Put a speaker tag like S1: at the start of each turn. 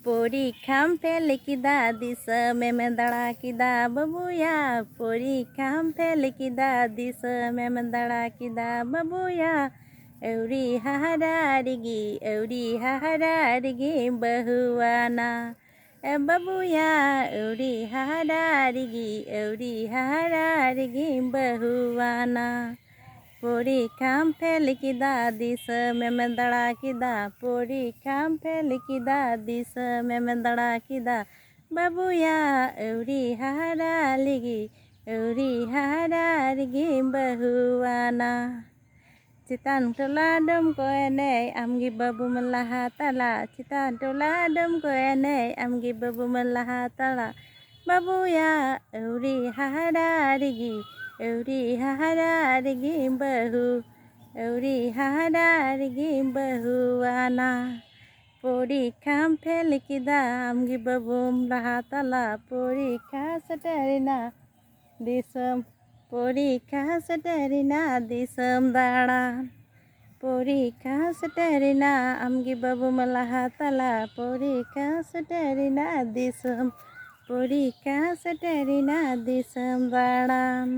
S1: পরীক্ষাম fail কিদা this মেমে দাঁড়া কিদা বাবুয়া পরীক্ষাম ফেল কিদা দিস মেমে দাঁড়া কিদা বাবুয়া এউরি হাহারারিগি বহুয়ানা এ বাবুয়া এউরি হাহারারিগি বহুয়ানা পরীক্ষাম ফেল কিদা দিস মেমে দাঁড়া কিদা পরীক্ষাম ফেল কিদা দিস মেমে দাঁড়া কিদা বাবুয়া এউরি হাহারারিগি বহুয়ানা চিতান tola dom ko enei amgi babu melaha tala citan tola dom ko enei amgi babu melaha tala babuya euri hahadarigi bahuana পরীক্ষাম ফেল কিদা আমগি বাবু মelaha tala পরীক্ষা seterina disem পরীক্ষা seterina disem দাঁড়ান পরীক্ষা seterina আমগি বাবু melaha tala পরীক্ষা seterina disem দাঁড়ান।